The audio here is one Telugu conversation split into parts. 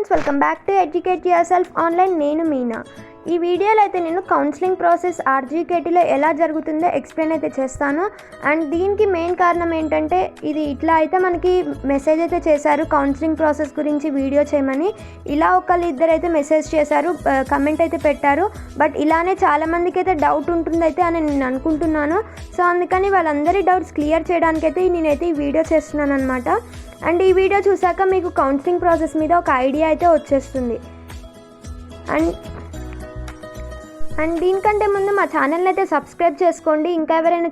Friends, welcome back to educate your self online. నేను మీనా. ఈ వీడియోలో అయితే నేను కౌన్సిలింగ్ ప్రాసెస్ ఆర్జీకేటీలో ఎలా జరుగుతుందో ఎక్స్ప్లెయిన్ అయితే చేస్తాను. అండ్ దీనికి మెయిన్ కారణం ఏంటంటే, ఇది ఇట్లా అయితే మనకి మెసేజ్ అయితే చేశారు కౌన్సిలింగ్ ప్రాసెస్ గురించి వీడియో చేయమని. ఇలా ఇద్దరు అయితే మెసేజ్ చేశారు, కమెంట్ అయితే పెట్టారు. బట్ ఇలానే చాలామందికి అయితే డౌట్ ఉంటుందైతే అని నేను అనుకుంటున్నాను. సో అందుకని వాళ్ళందరి డౌట్స్ క్లియర్ చేయడానికైతే నేనైతే ఈ వీడియో చేస్తున్నాను అనమాట. అండ్ ఈ వీడియో చూసాక మీకు కౌన్సిలింగ్ ప్రాసెస్ మీద ఒక ఐడియా అయితే వచ్చేస్తుంది. అండ్ దీనికంటే ముందు మా ఛానల్ని అయితే సబ్స్క్రైబ్ చేసుకోండి. ఇంకా ఎవరైనా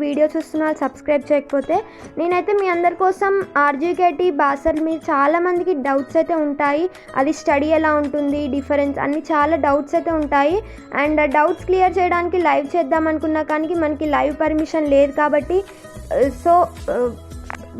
వీడియో చూస్తున్న వాళ్ళు సబ్స్క్రైబ్ చేయకపోతే. నేనైతే మీ అందరి కోసం ఆర్జీకేటీ బాసర్ మీరు చాలామందికి డౌట్స్ అయితే ఉంటాయి. అది స్టడీ ఎలా ఉంటుంది, డిఫరెన్స్ అన్ని చాలా డౌట్స్ అయితే ఉంటాయి. అండ్ డౌట్స్ క్లియర్ చేయడానికి లైవ్ చేద్దాం అనుకున్నా కానీ మనకి లైవ్ పర్మిషన్ లేదు కాబట్టి సో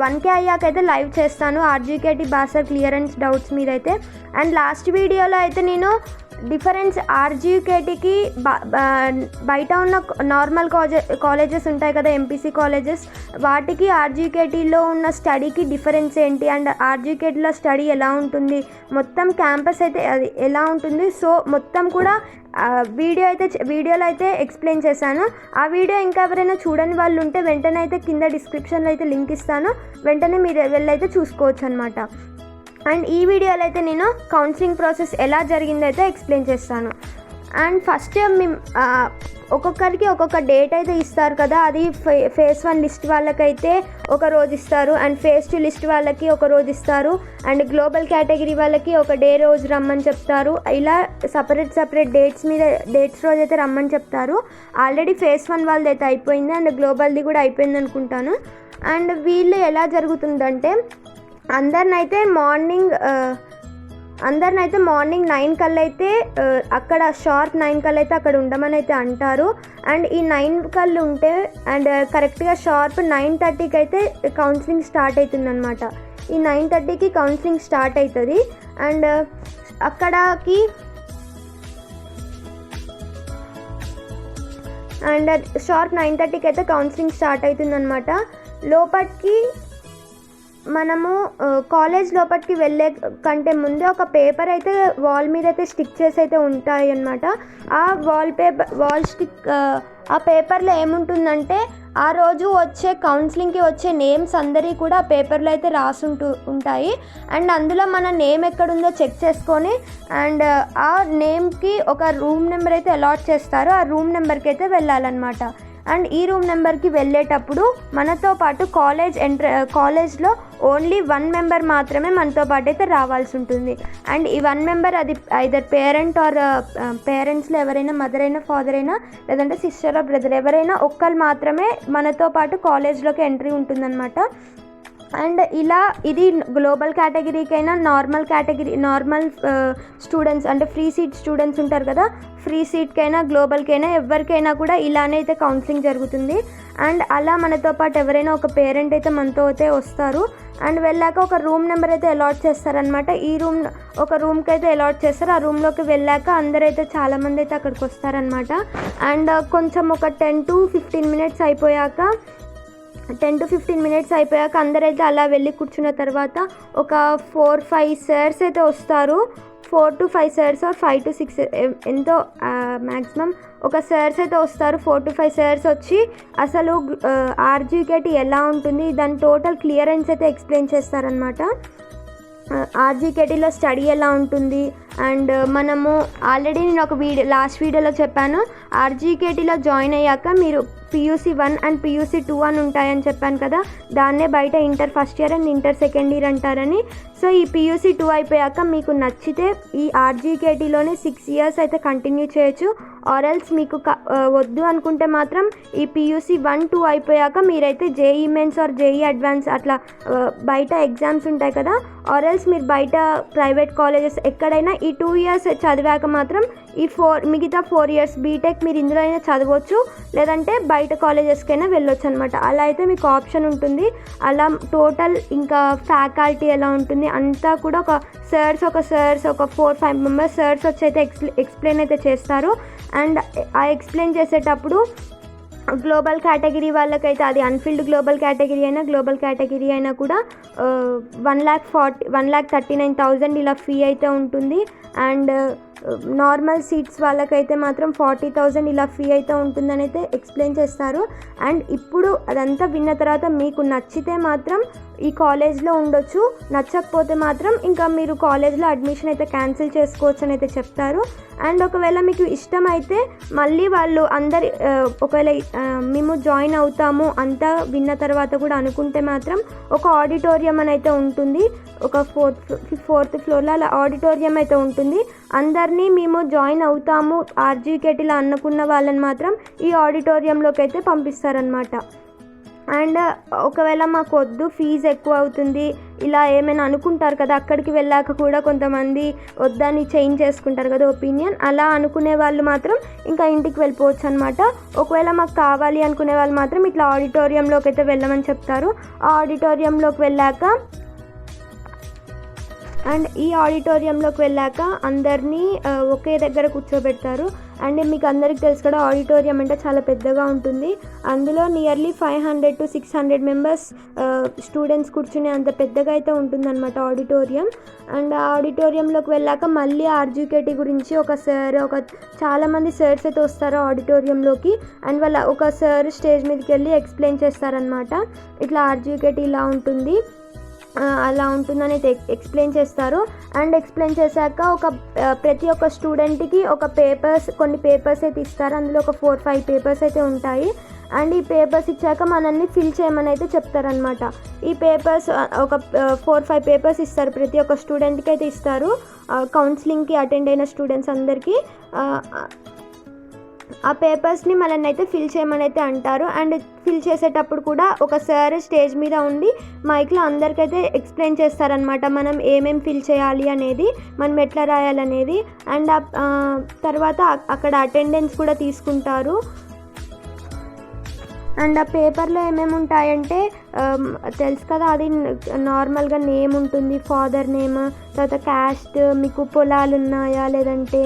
1K అయ్యాకైతే లైవ్ చేస్తాను ఆర్జీకేటీ బాసర్ క్లియరెన్స్ డౌట్స్ మీదైతే. అండ్ లాస్ట్ వీడియోలో అయితే నేను డిఫరెన్స్ ఆర్జీకేటీకి బయట ఉన్న నార్మల్ కాలేజెస్ ఉంటాయి కదా, ఎంపీసీ కాలేజెస్, వాటికి ఆర్జీకేటీలో ఉన్న స్టడీకి డిఫరెన్స్ ఏంటి, అండ్ ఆర్జీకేటీలో స్టడీ ఎలా ఉంటుంది, మొత్తం క్యాంపస్ అయితే అది ఎలా ఉంటుంది, సో మొత్తం కూడా వీడియోలో అయితే ఎక్స్ప్లెయిన్ చేశాను. ఆ వీడియో ఇంకా ఎవరైనా చూడని వాళ్ళు ఉంటే వెంటనే అయితే కింద డిస్క్రిప్షన్లో అయితే లింక్ ఇస్తాను, వెంటనే మీరు వెళ్ళైతే చూసుకోవచ్చు అనమాట. అండ్ ఈ వీడియోలో అయితే నేను కౌన్సిలింగ్ ప్రాసెస్ ఎలా జరిగిందో అయితే ఎక్స్ప్లెయిన్ చేస్తాను. అండ్ ఫస్ట్ ఒక్కొక్కరికి ఒక్కొక్క డేట్ అయితే ఇస్తారు కదా, అది ఫేజ్ 1 లిస్ట్ వాళ్ళకైతే ఒక రోజు ఇస్తారు, అండ్ ఫేజ్ 2 లిస్ట్ వాళ్ళకి ఒక రోజు ఇస్తారు, అండ్ గ్లోబల్ కేటగిరీ వాళ్ళకి ఒక రోజు రమ్మని చెప్తారు. ఇలా సపరేట్ డేట్స్ రోజు అయితే రమ్మని చెప్తారు. ఆల్రెడీ ఫేజ్ 1 వాళ్ళది అయితే అయిపోయింది, అండ్ గ్లోబల్ది కూడా అయిపోయింది అనుకుంటాను. అండ్ వీళ్ళు ఎలా జరుగుతుందంటే అందరినైతే మార్నింగ్ 9 కల్లా అయితే అక్కడ షార్ప్ 9 కల్లా అయితే అక్కడ ఉండమని అయితే అంటారు. అండ్ ఈ 9 కల్లా ఉంటే అండ్ కరెక్ట్గా షార్ప్ 9:30కి అయితే కౌన్సిలింగ్ స్టార్ట్ అవుతుంది అనమాట. ఈ 9:30కి కౌన్సిలింగ్ స్టార్ట్ అవుతుంది. అండ్ అక్కడికి అండ్ షార్ప్ 9:30కి అయితే కౌన్సిలింగ్ స్టార్ట్ అవుతుంది అనమాట. లోపలికి మనము కాలేజ్ లోపలికి వెళ్ళే కంటే ముందే ఒక పేపర్ అయితే వాల్ మీద అయితే స్టిక్ చేసి అయితే ఉంటాయి అన్నమాట. ఆ ఆ పేపర్లో ఏముంటుందంటే ఆ రోజు వచ్చే కౌన్సిలింగ్కి వచ్చే నేమ్స్ అందరి కూడా ఆ పేపర్లో అయితే ఉంటాయి. అండ్ అందులో మన నేమ్ ఎక్కడుందో చెక్ చేసుకొని అండ్ ఆ నేమ్కి ఒక రూమ్ నెంబర్ అయితే అలాట్ చేస్తారు. ఆ రూమ్ నెంబర్కి అయితే వెళ్ళాలన్నమాట. అండ్ ఈ రూమ్ నెంబర్కి వెళ్ళేటప్పుడు మనతో పాటు కాలేజ్లో ఓన్లీ 1 మెంబర్ మాత్రమే మనతో పాటు అయితే రావాల్సి ఉంటుంది. అండ్ ఈ 1 మెంబర్ అది ఐదర్ పేరెంట్ ఆర్ పేరెంట్స్లో ఎవరైనా మదర్ అయినా ఫాదర్ అయినా లేదంటే సిస్టర్ ఆర్ బ్రదర్ ఎవరైనా ఒక్కరు మాత్రమే మనతో పాటు కాలేజ్లోకి ఎంట్రీ ఉంటుందన్నమాట. అండ్ ఇలా ఇది గ్లోబల్ కేటగిరీకైనా నార్మల్ స్టూడెంట్స్ అంటే ఫ్రీ సీట్ స్టూడెంట్స్ ఉంటారు కదా, ఫ్రీ సీట్కైనా గ్లోబల్కైనా ఎవరికైనా కూడా ఇలానే అయితే కౌన్సిలింగ్ జరుగుతుంది. అండ్ అలా మనతో పాటు ఎవరైనా ఒక పేరెంట్ అయితే మనతో అయితే వస్తారు. అండ్ వెళ్ళాక ఒక రూమ్ నెంబర్ అయితే అలాట్ చేస్తారనమాట. ఒక రూమ్కి అయితే అలాట్ చేస్తారు. ఆ రూమ్లోకి వెళ్ళాక అందరైతే చాలామంది అయితే అక్కడికి వస్తారనమాట. అండ్ కొంచెం ఒక 10 to 15 మినిట్స్ అయిపోయాక అందరైతే అలా వెళ్ళి కూర్చున్న తర్వాత ఒక 4-5 సార్స్ అయితే వస్తారు. 4 to 5 సార్స్ ఆర్ 5 to 6 ఎంతో మ్యాక్సిమం ఒక సార్స్ అయితే వస్తారు. 4 to 5 సార్స్ వచ్చి అసలు ఆర్జీకేటీ ఎలా ఉంటుంది దాని టోటల్ క్లియరెన్స్ అయితే ఎక్స్ప్లెయిన్ చేస్తారనమాట. ఆర్జీకేటీలో స్టడీ ఎలా ఉంటుంది. అండ్ మనము ఆల్రెడీ నేను ఒక లాస్ట్ వీడియోలో చెప్పాను, ఆర్జీకేటీలో జాయిన్ అయ్యాక మీరు PUC 1 అండ్ PUC 2 అని ఉంటాయని చెప్పాను కదా, దాన్నే బయట inter first year and inter second year అంటారని. సో ఈ PUC 2 అయిపోయాక మీకు నచ్చితే ఈ ఆర్జీకేటీలోనే 6 years అయితే కంటిన్యూ చేయొచ్చు. ఆర్ఎల్స్ మీకు వద్దు అనుకుంటే మాత్రం ఈ PUC 1, 2 అయిపోయాక మీరైతే JEE mains or JEE advance అట్లా బయట ఎగ్జామ్స్ ఉంటాయి కదా, ఆర్ఎల్స్ మీరు బయట ప్రైవేట్ కాలేజెస్ ఎక్కడైనా ఈ 2 years చదివాక మాత్రం ఈ మిగతా 4 years బీటెక్ మీరు ఇందులో అయినా చదవచ్చు, లేదంటే బయట కాలేజెస్కైనా వెళ్ళొచ్చు అనమాట. అలా అయితే మీకు ఆప్షన్ ఉంటుంది. అలా టోటల్ ఇంకా ఫ్యాకల్టీ ఎలా ఉంటుంది అంతా కూడా ఒక 4-5 మెంబర్స్ సార్స్ వచ్చి అయితే ఎక్స్ప్లెయిన్ అయితే చేస్తారు. అండ్ ఆ ఎక్స్ప్లెయిన్ చేసేటప్పుడు గ్లోబల్ కేటగిరీ వాళ్ళకైతే అది అన్ఫిల్డ్ గ్లోబల్ కేటగిరీ అయినా కూడా 1,39,000 ఇలా ఫీ అయితే ఉంటుంది. అండ్ నార్మల్ సీట్స్ వాళ్ళకైతే మాత్రం 40,000 ఇలా ఫీ అయితే ఉంటుందని అయితే ఎక్స్ప్లెయిన్ చేస్తారు. అండ్ ఇప్పుడు అదంతా విన్న తర్వాత మీకు నచ్చితే మాత్రం ఈ కాలేజ్లో ఉండొచ్చు, నచ్చకపోతే మాత్రం ఇంకా మీరు కాలేజ్లో అడ్మిషన్ అయితే క్యాన్సిల్ చేసుకోవచ్చు అని అయితే చెప్తారు. అండ్ ఒకవేళ మీకు ఇష్టమైతే మళ్ళీ వాళ్ళు ఒకవేళ మేము జాయిన్ అవుతాము అంతా విన్న తర్వాత కూడా అనుకుంటే మాత్రం ఒక ఆడిటోరియం అని అయితే ఉంటుంది, ఒక ఫోర్త్ ఫ్లోర్లో అలా ఆడిటోరియం అయితే ఉంటుంది. అందరినీ మేము జాయిన్ అవుతాము ఆర్జీకేటీలో అనుకున్న వాళ్ళని మాత్రం ఈ ఆడిటోరియంలోకి అయితే పంపిస్తారనమాట. అండ్ ఒకవేళ మాకు వద్దు, ఫీజు ఎక్కువ అవుతుంది ఇలా ఏమైనా అనుకుంటారు కదా, అక్కడికి వెళ్ళాక కూడా కొంతమంది వద్దని చేంజ్ చేసుకుంటారు కదా ఒపీనియన్, అలా అనుకునే వాళ్ళు మాత్రం ఇంకా ఇంటికి వెళ్ళిపోవచ్చు అనమాట. ఒకవేళ మాకు కావాలి అనుకునే వాళ్ళు మాత్రం ఇట్లా ఆడిటోరియంలోకి అయితే వెళ్ళమని చెప్తారు. ఆ ఆడిటోరియంలోకి వెళ్ళాక ఈ ఆడిటోరియంలోకి వెళ్ళాక అందరినీ ఒకే దగ్గర కూర్చోబెడతారు. అండ్ మీకు అందరికీ తెలుసు కదా, ఆడిటోరియం అంటే చాలా పెద్దగా ఉంటుంది. అందులో నియర్లీ 500 to 600 మెంబర్స్ స్టూడెంట్స్ కూర్చునే అంత పెద్దగా అయితే ఉంటుందన్నమాట ఆడిటోరియం. అండ్ ఆ ఆడిటోరియంలోకి వెళ్ళాక మళ్ళీ ఆర్జీకేటీ గురించి చాలామంది సర్స్ అయితే వస్తారు ఆడిటోరియంలోకి. అండ్ ఒక సార్ స్టేజ్ మీదకి వెళ్ళి ఎక్స్ప్లెయిన్ చేస్తారనమాట, ఇట్లా ఆర్జీకేటీ ఇలా ఉంటుంది అలా ఉంటుందని ఎక్స్ప్లెయిన్ చేస్తారు. అండ్ ఎక్స్ప్లెయిన్ చేశాక ప్రతి ఒక్క స్టూడెంట్కి కొన్ని పేపర్స్ అయితే ఇస్తారు. అందులో ఒక 4-5 పేపర్స్ అయితే ఉంటాయి. అండ్ ఈ పేపర్స్ ఇచ్చాక మనల్ని ఫిల్ చేయమని అయితే చెప్తారనమాట. ఈ పేపర్స్ ఒక 4-5 పేపర్స్ ఇస్తారు, ప్రతి ఒక్క స్టూడెంట్కి అయితే ఇస్తారు, కౌన్సిలింగ్కి అటెండ్ అయిన స్టూడెంట్స్ అందరికీ. ఆ పేపర్స్ని మనల్ని అయితే ఫిల్ చేయమని అయితే అంటారు. అండ్ ఫిల్ చేసేటప్పుడు కూడా ఒక సార్ స్టేజ్ మీద ఉండి మైక్లో అందరికైతే ఎక్స్ప్లెయిన్ చేస్తారనమాట, మనం ఏమేమి ఫిల్ చేయాలి అనేది, మనం ఎట్లా రాయాలనేది. అండ్ తర్వాత అక్కడ అటెండెన్స్ కూడా తీసుకుంటారు. అండ్ ఆ పేపర్లో ఏమేమి ఉంటాయంటే తెలుసు కదా, అది నార్మల్గా నేమ్ ఉంటుంది, ఫాదర్ నేమ్, తర్వాత క్యాస్ట్, మీకు పొలాలు ఉన్నాయా లేదంటే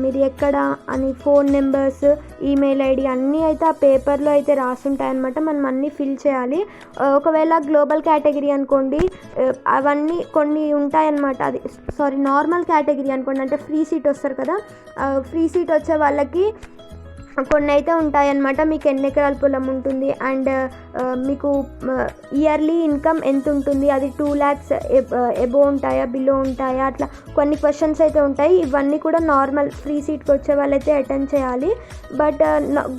మీరు ఎక్కడ అని, ఫోన్ నెంబర్స్, ఈమెయిల్ ఐడి అన్నీ అయితే ఆ పేపర్లో అయితే రాసుంటాయన్నమాట. మనం అన్నీ ఫిల్ చేయాలి. ఒకవేళ గ్లోబల్ కేటగిరీ అనుకోండి, అవన్నీ కొన్ని ఉంటాయన్నమాట. నార్మల్ కేటగిరీ అనుకోండి, అంటే ఫ్రీ సీట్ వస్తారు కదా, ఫ్రీ సీట్ వచ్చే వాళ్ళకి కొన్ని అయితే ఉంటాయన్నమాట. మీకు ఎన్ని ఎకరాల పొలం ఉంటుంది, అండ్ మీకు ఇయర్లీ ఇన్కమ్ ఎంత ఉంటుంది, అది 2 lakhs ఎబో ఉంటాయా బిలో ఉంటాయా, అట్లా కొన్ని క్వశ్చన్స్ అయితే ఉంటాయి. ఇవన్నీ కూడా నార్మల్ ఫ్రీ సీట్కి వచ్చే వాళ్ళైతే అటెండ్ చేయాలి. బట్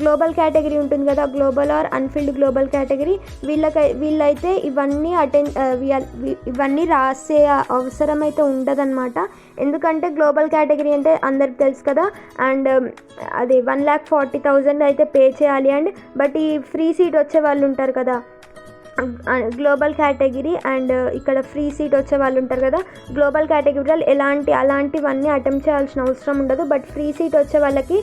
గ్లోబల్ కేటగిరీ ఉంటుంది కదా, global or unfilled global category, వీళ్ళైతే ఇవన్నీ రాసే అవసరం అయితే ఉండదన్నమాట. ఎందుకంటే గ్లోబల్ కేటగిరీ అంటే అందరికి తెలుసు కదా, అండ్ అది 1,40,000 అయితే పే చేయాలి. అండ్ బట్ ఈ ఫ్రీ సీట్ వచ్చే వాళ్ళు ఉంటారు కదా, గ్లోబల్ కేటగిరీ అండ్ ఇక్కడ ఫ్రీ సీట్ వచ్చే వాళ్ళు ఉంటారు కదా, గ్లోబల్ కేటగిరీలో అలాంటివన్నీ అటెంప్ట్ చేయాల్సిన అవసరం ఉండదు. బట్ ఫ్రీ సీట్ వచ్చే వాళ్ళకి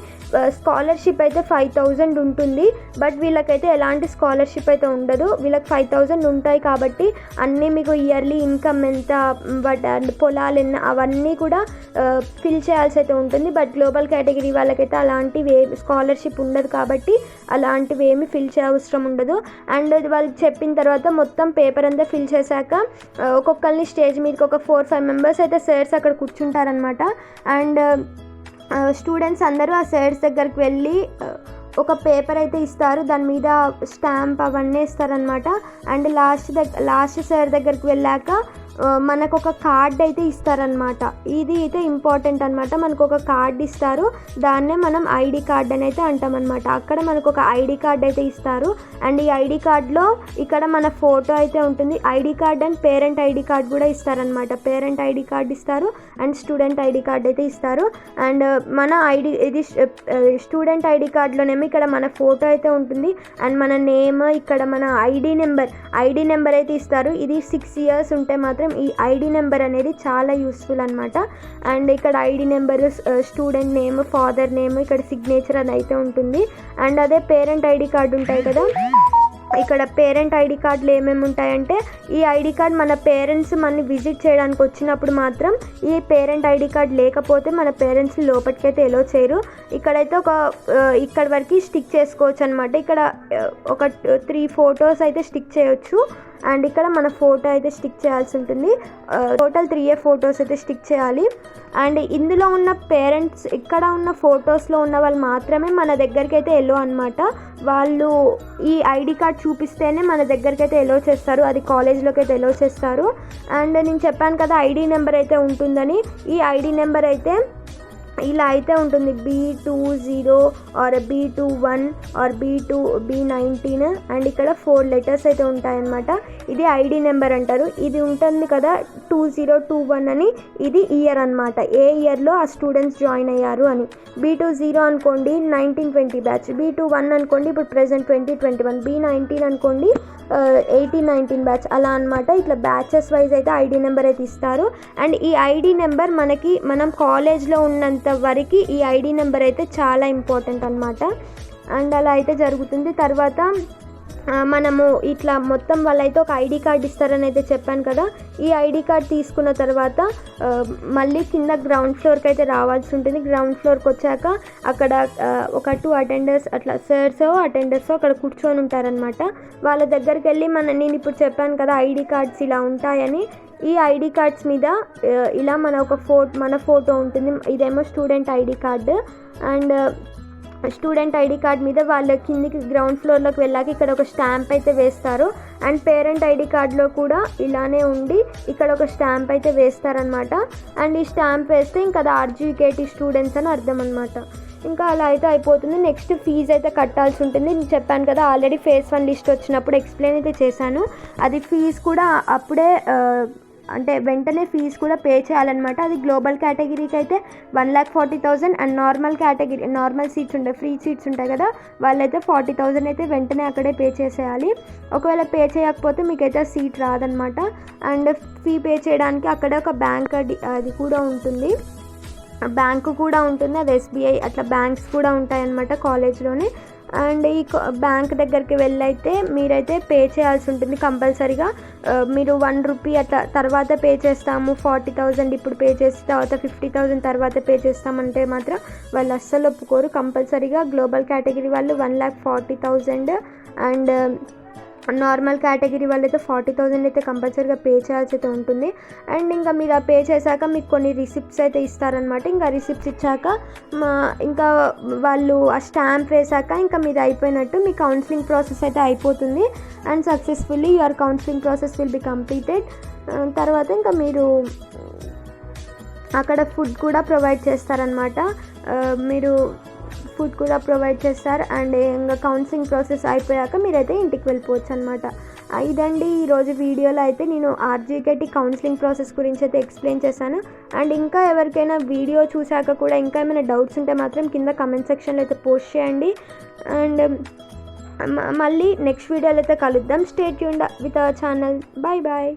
స్కాలర్షిప్ అయితే 5,000 ఉంటుంది. బట్ వీళ్ళకైతే ఎలాంటి స్కాలర్షిప్ అయితే ఉండదు, వీళ్ళకి 5,000 ఉంటాయి కాబట్టి అన్నీ మీకు ఇయర్లీ ఇన్కమ్ ఎంత, అండ్ పొలాలు ఎన్న, అవన్నీ కూడా ఫిల్ చేయాల్సి అయితే ఉంటుంది. బట్ గ్లోబల్ కేటగిరీ వాళ్ళకైతే అలాంటివి స్కాలర్షిప్ ఉండదు కాబట్టి అలాంటివి ఏమి ఫిల్ చేయవసరం ఉండదు. అండ్ వాళ్ళు చెప్పిన తర్వాత మొత్తం పేపర్ అంతా ఫిల్ చేశాక ఒక్కొక్కరిని స్టేజ్ మీదకి ఒక 4-5 మెంబర్స్ అయితే సర్స్ అక్కడ కూర్చుంటారనమాట. అండ్ స్టూడెంట్స్ అందరూ ఆ సర్స్ దగ్గరికి వెళ్ళి ఒక పేపర్ అయితే ఇస్తారు, దాని మీద స్టాంప్ అవన్నీ ఇస్తారనమాట. అండ్ లాస్ట్ సార్ దగ్గరికి వెళ్ళాక మనకు ఒక కార్డ్ అయితే ఇస్తారనమాట. ఇది అయితే ఇంపార్టెంట్ అనమాట. మనకు ఒక కార్డ్ ఇస్తారు, దాన్నే మనం ఐడి కార్డ్ అని అయితే అంటామన్నమాట. అక్కడ మనకు ఒక ఐడి కార్డ్ అయితే ఇస్తారు. అండ్ ఈ ఐడి కార్డ్లో ఇక్కడ మన ఫోటో అయితే ఉంటుంది. ID card and parent ID card కూడా ఇస్తారనమాట. పేరెంట్ ఐడి కార్డ్ ఇస్తారు అండ్ స్టూడెంట్ ఐడి కార్డ్ అయితే ఇస్తారు. అండ్ మన ఇది స్టూడెంట్ ఐడి కార్డ్లోనేమో ఇక్కడ మన ఫోటో అయితే ఉంటుంది అండ్ మన నేమ్, ఇక్కడ మన ఐడి నెంబర్ అయితే ఇస్తారు. ఇది 6 years ఉంటే మాత్రం ఈ ఐడి నెంబర్ అనేది చాలా యూస్ఫుల్ అనమాట. అండ్ ఇక్కడ ID number, student name, father name, ఇక్కడ సిగ్నేచర్ అని అయితే ఉంటుంది. అండ్ అదే పేరెంట్ ఐడి కార్డు ఉంటాయి కదా, ఇక్కడ పేరెంట్ ఐడి కార్డులు ఏమేమి ఉంటాయంటే, ఈ ఐడి కార్డ్ మన పేరెంట్స్ మనని విజిట్ చేయడానికి వచ్చినప్పుడు మాత్రం ఈ పేరెంట్ ఐడి కార్డ్ లేకపోతే మన పేరెంట్స్ లోపలికైతే ఎలో చేయరు. ఇక్కడైతే ఇక్కడ వరకు స్టిక్ చేసుకోవచ్చు అనమాట. ఇక్కడ ఒక 3 ఫొటోస్ అయితే స్టిక్ చేయొచ్చు. అండ్ ఇక్కడ మన ఫోటో అయితే స్టిక్ చేయాల్సి ఉంటుంది. టోటల్ 3 ఫొటోస్ అయితే స్టిక్ చేయాలి. అండ్ ఇందులో ఉన్న పేరెంట్స్, ఇక్కడ ఉన్న ఫొటోస్లో ఉన్న వాళ్ళు మాత్రమే మన దగ్గరికి అయితే ఎలో అనమాట. వాళ్ళు ఈ ఐడి కార్డ్ చూపిస్తేనే మన దగ్గరికి అయితే ఎలో చేస్తారు, అది కాలేజ్లోకి అయితే ఎలో చేస్తారు. అండ్ నేను చెప్పాను కదా ఐడి నెంబర్ అయితే ఉంటుందని. ఈ ఐడి నెంబర్ అయితే ఇలా అయితే ఉంటుంది, B20 are B21 are B19 and ఇక్కడ 4 లెటర్స్ అయితే ఉంటాయన్నమాట. ఇది ఐడి నెంబర్ అంటారు. ఇది ఉంటుంది కదా 2021 అని, ఇది ఇయర్ అనమాట, ఏ ఇయర్లో ఆ స్టూడెంట్స్ జాయిన్ అయ్యారు అని. B20 అనుకోండి 1920 బ్యాచ్, B21 అనుకోండి ఇప్పుడు ప్రెజెంట్ 2021, B19 అనుకోండి 1819 బ్యాచ్, అలా అనమాట. ఇట్లా బ్యాచెస్ వైజ్ అయితే ఐడి నెంబర్ అయితే ఇస్తారు. అండ్ ఈ ఐడి నెంబర్ మనం కాలేజ్లో ఉన్నంత వరకు ఈ ఐడి నెంబర్ అయితే చాలా ఇంపార్టెంట్ అనమాట. అండ్ అలా అయితే జరుగుతుంది. తర్వాత మనము ఇట్లా మొత్తం వాళ్ళైతే ఒక ఐడి కార్డ్ ఇస్తారని అయితే చెప్పాను కదా. ఈ ఐడి కార్డ్ తీసుకున్న తర్వాత మళ్ళీ కింద గ్రౌండ్ ఫ్లోర్కి అయితే రావాల్సి ఉంటుంది. గ్రౌండ్ ఫ్లోర్కి వచ్చాక అక్కడ ఒక 2 అటెండర్స్ అట్లా సార్సో అటెండర్సో అక్కడ కూర్చొని ఉంటారనమాట. వాళ్ళ దగ్గరికి వెళ్ళి నేను ఇప్పుడు చెప్పాను కదా ఐడి కార్డ్స్ ఇలా ఉంటాయని, ఈ ఐడి కార్డ్స్ మీద ఇలా మన ఫోటో ఉంటుంది. ఇదేమో student ID card. And student ID card మీద వాళ్ళ కిందికి గ్రౌండ్ ఫ్లోర్లోకి వెళ్ళాక ఇక్కడ ఒక స్టాంప్ అయితే వేస్తారు. అండ్ పేరెంట్ ఐడి కార్డులో కూడా ఇలానే ఉండి ఇక్కడ ఒక స్టాంప్ అయితే వేస్తారనమాట. అండ్ ఈ స్టాంప్ వేస్తే ఇంకా అది RGKT స్టూడెంట్స్ అని అర్థం అనమాట. ఇంకా అలా అయితే అయిపోతుంది. నెక్స్ట్ ఫీజు అయితే కట్టాల్సి ఉంటుంది. నేను చెప్పాను కదా ఆల్రెడీ ఫేజ్ 1 లిస్ట్ వచ్చినప్పుడు ఎక్స్ప్లెయిన్ అయితే చేశాను. అది ఫీజు కూడా అప్పుడే అంటే వెంటనే ఫీజు కూడా పే చేయాలన్నమాట. అది గ్లోబల్ కేటగిరీకి అయితే 1,40,000 అండ్ నార్మల్ సీట్స్ ఉంటాయి, ఫ్రీ సీట్స్ ఉంటాయి కదా, వాళ్ళైతే 40,000 అయితే వెంటనే అక్కడే పే చేసేయాలి. ఒకవేళ పే చేయకపోతే మీకైతే సీట్ రాదనమాట. అండ్ ఫీ పే చేయడానికి అక్కడ ఒక బ్యాంక్ అది కూడా ఉంటుంది, బ్యాంకు కూడా ఉంటుంది, అది SBI అట్లా బ్యాంక్స్ కూడా ఉంటాయన్నమాట కాలేజ్లోనే. అండ్ ఈ బ్యాంక్ దగ్గరికి వెళ్ళైతే మీరైతే పే చేయాల్సి ఉంటుంది కంపల్సరీగా. మీరు 1 రూపీ అట్లా తర్వాత పే చేస్తాము, 40,000 ఇప్పుడు పే చేసి తర్వాత 50,000 తర్వాత పే చేస్తామంటే మాత్రం వాళ్ళు అస్సలు ఒప్పుకోరు. కంపల్సరీగా గ్లోబల్ కేటగిరీ వాళ్ళు 1,40,000 అండ్ నార్మల్ కేటగిరీ వాళ్ళైతే 40,000 అయితే కంపల్సరీగా పే చేయాల్సి అయితే ఉంటుంది. అండ్ ఇంకా మీరు ఆ పే చేశాక మీకు కొన్ని రిసిప్ట్స్ అయితే ఇస్తారనమాట. ఇంకా రిసిప్ట్స్ ఇచ్చాక ఇంకా వాళ్ళు ఆ స్టాంప్ వేసాక ఇంకా మీది అయిపోయినట్టు, మీ కౌన్సిలింగ్ ప్రాసెస్ అయితే అయిపోతుంది. And successfully your counselling process will be completed. తర్వాత ఇంకా మీరు అక్కడ ఫుడ్ కూడా ప్రొవైడ్ చేస్తారనమాట. ఫుడ్ కూడా ప్రొవైడ్ చేస్తారు. అండ్ ఇంకా కౌన్సిలింగ్ ప్రాసెస్ అయిపోయాక మీరైతే ఇంటికి వెళ్ళిపోవచ్చు అనమాట. ఇదండి ఈరోజు వీడియోలో అయితే నేను RGKT కౌన్సిలింగ్ ప్రాసెస్ గురించి అయితే ఎక్స్ప్లెయిన్ చేశాను. అండ్ ఇంకా ఎవరికైనా వీడియో చూశాక కూడా ఇంకా ఏమైనా డౌట్స్ ఉంటే మాత్రం కింద కమెంట్ సెక్షన్లో అయితే పోస్ట్ చేయండి. అండ్ మళ్ళీ నెక్స్ట్ వీడియోలో అయితే కలుద్దాం. Stay tuned with our channel. Bye bye.